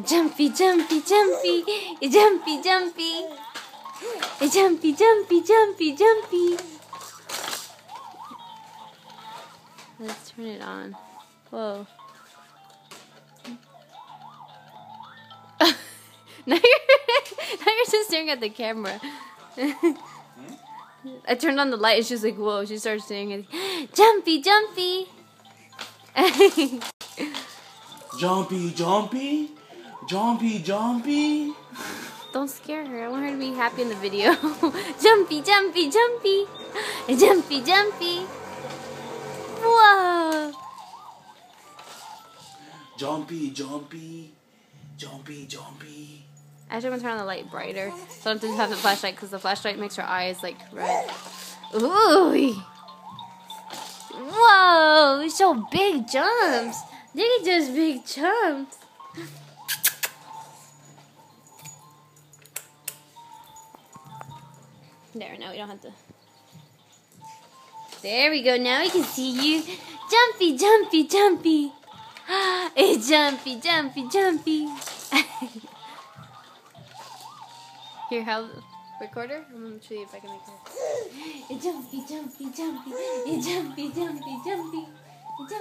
Jumpy, jumpy, jumpy, jumpy, jumpy, jumpy, jumpy, jumpy, jumpy. Let's turn it on. Whoa. now you're just staring at the camera. I turned on the light and she's like, whoa. She starts staring at Jumpy, jumpy. Jumpy, jumpy. Jumpy, jumpy. Don't scare her. I want her to be happy in the video. Jumpy, jumpy, jumpy. Jumpy, jumpy. Whoa. Jumpy, jumpy. Jumpy, jumpy. Actually, I'm going to turn on the light brighter. So I don't have to have the flashlight because the flashlight makes her eyes like red. Ooh. Whoa. So big jumps. Look at those big jumps. There, now we don't have to. There we go, now we can see you. Jumpy, jumpy, jumpy. It's jumpy, jumpy, jumpy. Here, how recorder? I'm gonna show you if I can make it. It's jumpy, jumpy, jumpy. It's jumpy, jumpy, jumpy. It's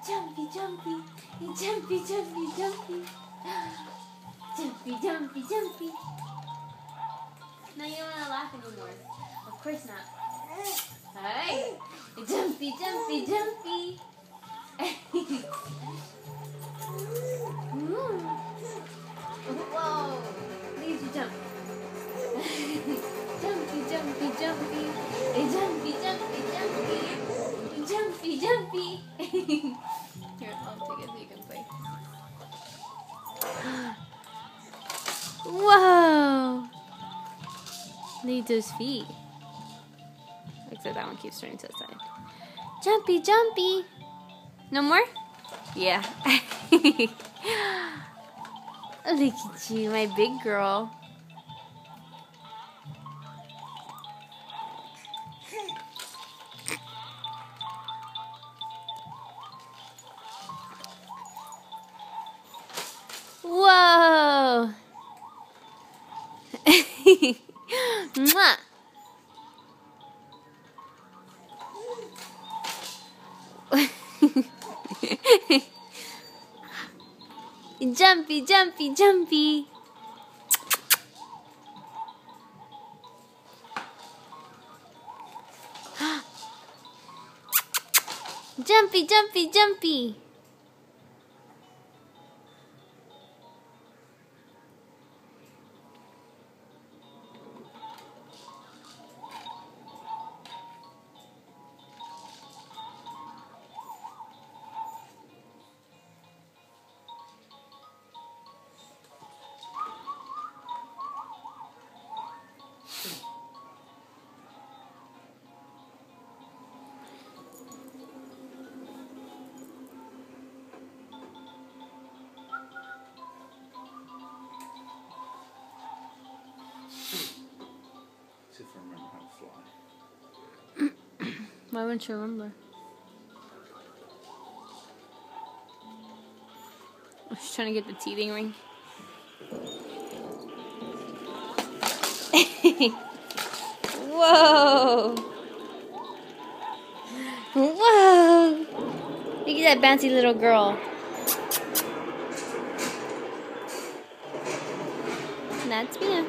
jumpy, jumpy. It's jumpy, jumpy, jumpy. Jumpy, jumpy, jumpy. Now you don't want to laugh anymore. Of course not. Hi. Jumpy, jumpy, jumpy. Whoa. Please jump. Jumpy, jumpy, jumpy. Jumpy, jumpy, jumpy. Jumpy, jumpy. Here, I'll take it so you can play. Whoa. Look at those feet. Except that one keeps turning to the side. Jumpy, jumpy. No more? Yeah. Look at you, my big girl. Whoa. Mwah. Jumpy, jumpy, jumpy. Jumpy, jumpy, jumpy. See if I remember how to fly. Why wouldn't you remember? I was trying to get the teething ring. Whoa! Whoa! Look at that bouncy little girl. That's Mia.